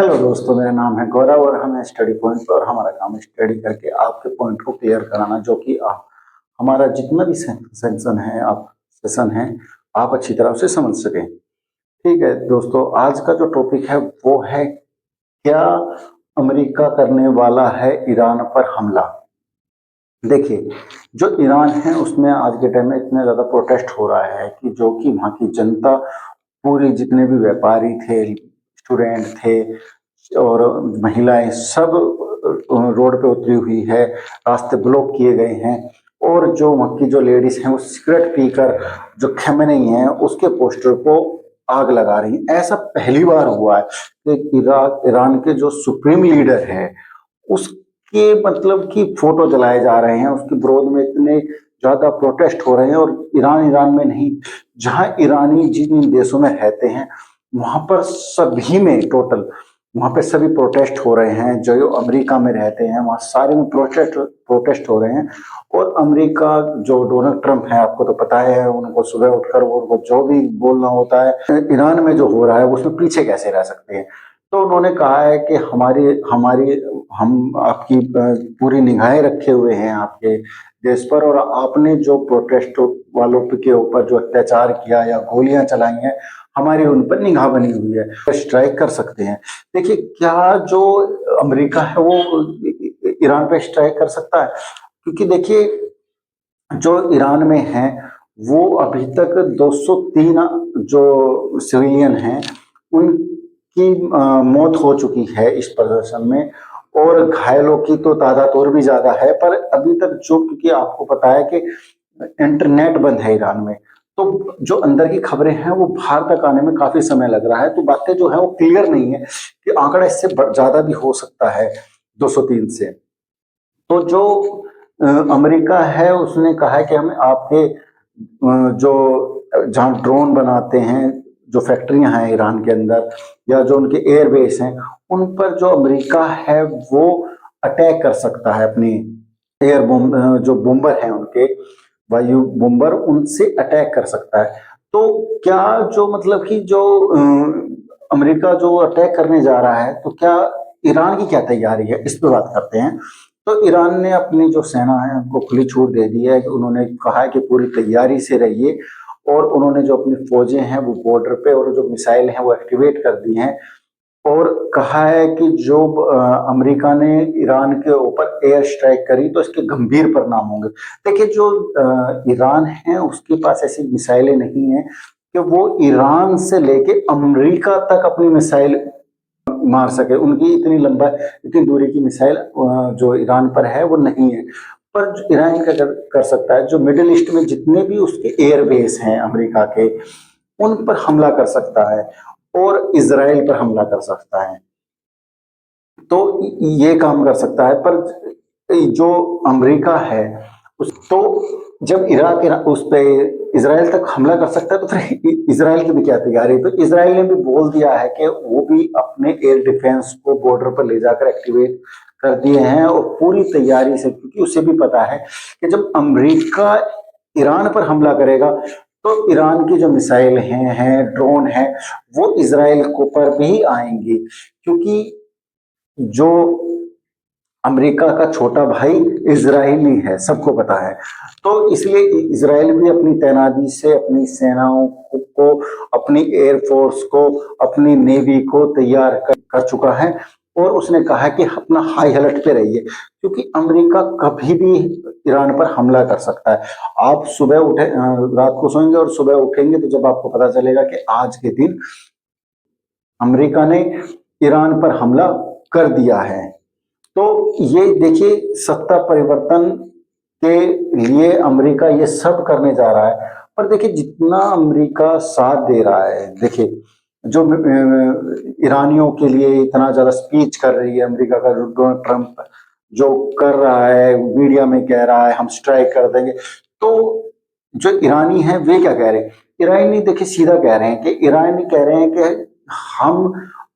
Hello दोस्तों, मेरा नाम है गौरव और हम स्टडी पॉइंट पर और हमारा काम है स्टडी करके आपके पॉइंट को क्लियर कराना, जो कि हमारा जितना भी सेक्शन है, आप सेशन है, आप अच्छी तरह से समझ सकें। ठीक है दोस्तों, आज का जो टॉपिक है वो है क्या अमेरिका करने वाला है ईरान पर हमला। देखिए, जो ईरान है उसमें आज के टाइम में इतना ज़्यादा प्रोटेस्ट हो रहा है कि जो कि वहाँ की जनता पूरी, जितने भी व्यापारी थे, स्टूडेंट थे और महिलाएं सब रोड पे उतरी हुई है, रास्ते ब्लॉक किए गए हैं। और जो वहाँ की जो लेडीज हैं वो सिगरेट पीकर जो खमेनी है उसके पोस्टर को आग लगा रही हैं। ऐसा पहली बार हुआ है कि ईरान के जो सुप्रीम लीडर है उसके मतलब कि फोटो जलाए जा रहे हैं, उसके विरोध में इतने ज्यादा प्रोटेस्ट हो रहे हैं। और ईरान में नहीं, जहां ईरानी जिन देशों में रहते हैं वहां पर सभी में टोटल, वहां पे सभी प्रोटेस्ट हो रहे हैं। जो अमेरिका में रहते हैं वहां सारे में प्रोटेस्ट हो रहे हैं। और अमेरिका, जो डोनाल्ड ट्रंप है, आपको तो पता है, उनको सुबह उठकर वो उनको जो भी बोलना होता है, ईरान में जो हो रहा है उसमें पीछे कैसे रह सकते हैं। तो उन्होंने कहा है कि हमारी हमारी हम आपकी पूरी निगाहें रखे हुए हैं आपके देश पर, और आपने जो प्रोटेस्ट वालों के ऊपर जो अत्याचार किया या गोलियां चलाई हैं, हमारी उन पर निगाह बनी हुई है, स्ट्राइक कर सकते हैं। देखिए, क्या जो अमेरिका है वो ईरान पे स्ट्राइक कर सकता है? क्योंकि देखिए, जो ईरान में है वो अभी तक 203 जो सिविलियन हैं उनकी मौत हो चुकी है इस प्रदर्शन में, और घायलों की तो तादाद और भी ज्यादा है। पर अभी तक जो, क्योंकि आपको पता है कि इंटरनेट बंद है ईरान में, तो जो अंदर की खबरें हैं वो बाहर तक आने में काफी समय लग रहा है। तो बातें जो है वो क्लियर नहीं है कि आंकड़ा इससे ज्यादा भी हो सकता है 203 से। तो जो अमेरिका है उसने कहा है कि हम आपके जो जहाँ ड्रोन बनाते हैं, जो फैक्ट्रियां हैं ईरान के अंदर या जो उनके एयरबेस हैं, उन पर जो अमेरिका है वो अटैक कर सकता है। अपनी एयर बम, जो बॉम्बर हैं उनके वायु बॉम्बर, उनसे अटैक कर सकता है। तो क्या जो मतलब कि जो अमेरिका जो अटैक करने जा रहा है, तो क्या ईरान की क्या तैयारी है, इस पर बात करते हैं। तो ईरान ने अपनी जो सेना है उनको खुली छूट दे दी है कि उन्होंने कहा है कि पूरी तैयारी से रहिए, और उन्होंने जो अपनी फौजें हैं वो बॉर्डर पे और जो मिसाइल हैं वो एक्टिवेट कर दी हैं। और कहा है कि जो अमेरिका ने ईरान के ऊपर एयर स्ट्राइक करी तो इसके गंभीर परिणाम होंगे। देखिए, जो ईरान है उसके पास ऐसी मिसाइलें नहीं है कि वो ईरान से लेके अमेरिका तक अपनी मिसाइल मार सके। उनकी इतनी लंबा, इतनी दूरी की मिसाइल जो ईरान पर है वो नहीं है। पर ईरान क्या कर सकता है, जो मिडिल ईस्ट में जितने भी उसके एयरबेस हैं अमेरिका के, उन पर हमला कर सकता है और इसराइल पर हमला कर सकता है। तो ये काम कर सकता है। पर जो अमेरिका है उस, तो जब इराक उस पे इसराइल तक हमला कर सकता है, तो फिर इसराइल की भी क्या तैयारी है? तो इसराइल ने भी बोल दिया है कि वो भी अपने एयर डिफेंस को बॉर्डर पर ले जाकर एक्टिवेट कर दिए हैं, और पूरी तैयारी से, क्योंकि उसे भी पता है कि जब अमेरिका ईरान पर हमला करेगा तो ईरान की जो मिसाइल हैं ड्रोन हैं, वो इसराइल को पर भी आएंगी। क्योंकि जो अमेरिका का छोटा भाई इजरायली है, सबको पता है। तो इसलिए इजराइल भी अपनी तैनाती से अपनी सेनाओं को, अपनी एयरफोर्स को, अपनी नेवी को तैयार कर चुका है। और उसने कहा है कि अपना हाई अलर्ट पे रहिए, क्योंकि अमेरिका कभी भी ईरान पर हमला कर सकता है। आप सुबह उठे, रात को सोएंगे और सुबह उठेंगे तो जब आपको पता चलेगा कि आज के दिन अमेरिका ने ईरान पर हमला कर दिया है। तो ये देखिए, सत्ता परिवर्तन के लिए अमेरिका ये सब करने जा रहा है। पर देखिए, जितना अमेरिका साथ दे रहा है, देखिए जो ईरानियों के लिए इतना ज्यादा स्पीच कर रही है अमेरिका का, जो डोनाल्ड ट्रंप जो कर रहा है, मीडिया में कह रहा है हम स्ट्राइक कर देंगे, तो जो ईरानी है वे क्या कह रहे हैं? ईरानी देखिए सीधा कह रहे हैं कि ईरानी कह रहे हैं कि हम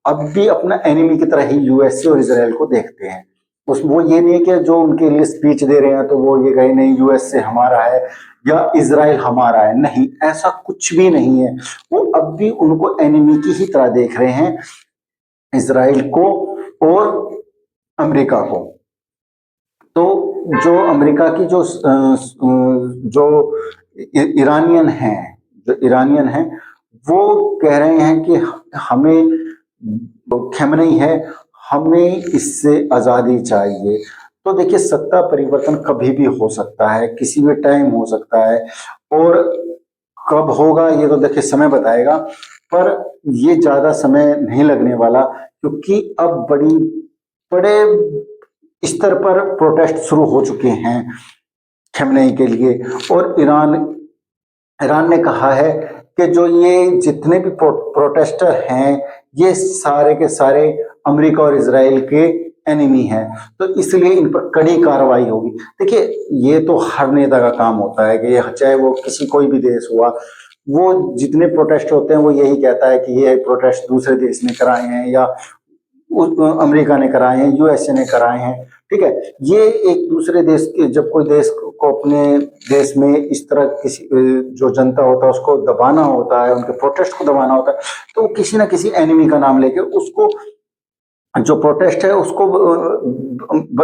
अब भी अपना एनिमी की तरह ही यूएसए और इसराइल को देखते हैं। उस वो ये नहीं है कि जो उनके लिए स्पीच दे रहे हैं तो वो ये कहे नहीं यूएसए हमारा है या इसराइल हमारा है, नहीं, ऐसा कुछ भी नहीं है। वो अब भी उनको एनिमी की ही तरह देख रहे हैं। इजराइल को और अमेरिका को। तो जो अमेरिका की जो ईरानियन हैं वो कह रहे हैं कि हमें खमेनी है, हमें इससे आज़ादी चाहिए। तो देखिए, सत्ता परिवर्तन कभी भी हो सकता है, किसी भी टाइम हो सकता है, और कब होगा ये तो देखिए समय बताएगा, पर ये ज्यादा समय नहीं लगने वाला, क्योंकि अब बड़े स्तर पर प्रोटेस्ट शुरू हो चुके हैं खमेनी के लिए। और ईरान ने कहा है कि जो ये जितने भी प्रोटेस्टर हैं ये सारे के सारे अमेरिका और इजराइल के एनिमी हैं, तो इसलिए इन पर कड़ी कार्रवाई होगी। देखिए, ये तो हर नेता का काम होता है कि ये चाहे वो किसी कोई भी देश हुआ, वो जितने प्रोटेस्ट होते हैं वो यही कहता है कि ये प्रोटेस्ट दूसरे देश ने कराए हैं या अमेरिका ने कराए हैं, यूएसए ने कराए हैं, ठीक है। ये एक दूसरे देश के, जब कोई देश को अपने देश में इस तरह किसी जो जनता होता है उसको दबाना होता है, उनके प्रोटेस्ट को दबाना होता है, तो वो किसी ना किसी एनिमी का नाम लेके उसको, जो प्रोटेस्ट है उसको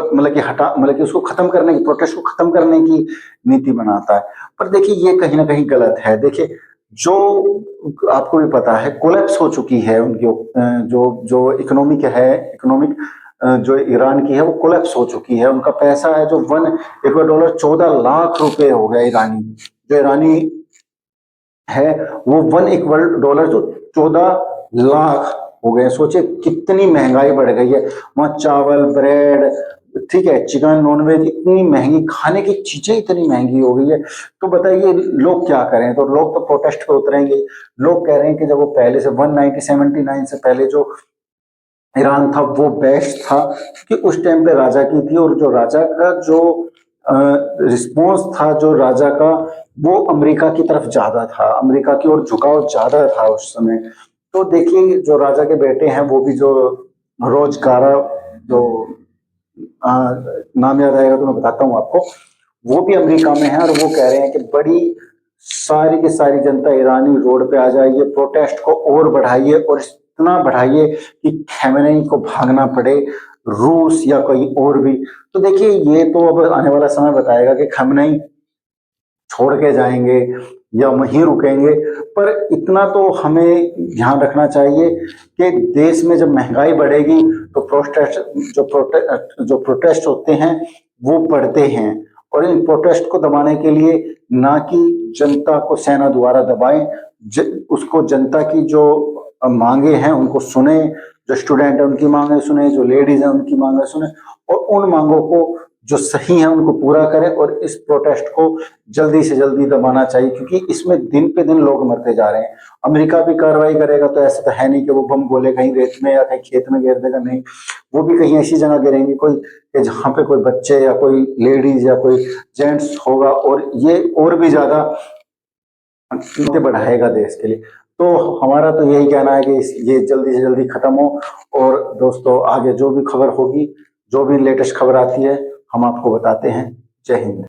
मतलब कि उसको खत्म करने की, प्रोटेस्ट को खत्म करने की नीति बनाता है। पर देखिए, ये कहीं ना कहीं गलत है। देखिए, जो आपको भी पता है कोलैप्स हो चुकी है उनकी जो जो इकोनॉमिक जो ईरान की है वो कोलैप्स हो चुकी है। उनका पैसा है जो एक डॉलर 14 लाख रुपए हो गया। ईरानी है वो $1 जो 14 लाख हो गए। सोचिए कितनी महंगाई बढ़ गई है वहां। चावल, ब्रेड, ठीक है, चिकन, नॉनवेज, इतनी महंगी खाने की चीजें इतनी महंगी हो गई है। तो बताइए लोग क्या करें? तो लोग तो प्रोटेस्ट पे उतरेंगे। लोग कह रहे हैं कि जब वो पहले से 1979 से पहले जो ईरान था वो बेस्ट था, क्योंकि उस टाइम पे राजा की थी, और जो राजा का जो रिस्पॉन्स था जो राजा का, वो अमेरिका की तरफ ज्यादा था, अमेरिका की ओर झुकाव ज्यादा था उस समय। तो देखिए, जो राजा के बेटे हैं वो भी, जो रोजगारा, जो नाम याद आएगा तो मैं बताता हूँ आपको, वो भी अमेरिका में है, और वो कह रहे हैं कि बड़ी सारी की सारी जनता ईरानी रोड पे आ जाइए, प्रोटेस्ट को और बढ़ाइए, और इतना बढ़ाइए कि खमेनी को भागना पड़े रूस या कोई और भी। तो देखिए, ये तो अब आने वाला समय बताएगा कि खमेनी छोड़ के जाएंगे या वहीं रुकेंगे। पर इतना तो हमें ध्यान रखना चाहिए कि देश में जब महंगाई बढ़ेगी तो जो प्रोटेस्ट होते हैं वो बढ़ते हैं, और इन प्रोटेस्ट को दबाने के लिए ना कि जनता को सेना द्वारा दबाएं, उसको जनता की जो मांगे हैं उनको सुने, जो स्टूडेंट है उनकी मांगे सुने, जो लेडीज है उनकी मांगे सुने, और उन मांगों को जो सही है उनको पूरा करें, और इस प्रोटेस्ट को जल्दी से जल्दी दबाना चाहिए, क्योंकि इसमें दिन पे दिन लोग मरते जा रहे हैं। अमेरिका भी कार्रवाई करेगा तो ऐसा तो है नहीं कि वो बम गोले कहीं रेत में या कहीं खेत में गिर देगा, नहीं, वो भी कहीं ऐसी जगह गिरेंगे कोई जहां पे कोई बच्चे या कोई लेडीज या कोई जेंट्स होगा, और ये और भी ज्यादा बढ़ाएगा देश के लिए। तो हमारा तो यही कहना है कि ये जल्दी से जल्दी खत्म हो। और दोस्तों, आगे जो भी खबर होगी, जो भी लेटेस्ट खबर आती है, हम आपको बताते हैं। जय हिंद।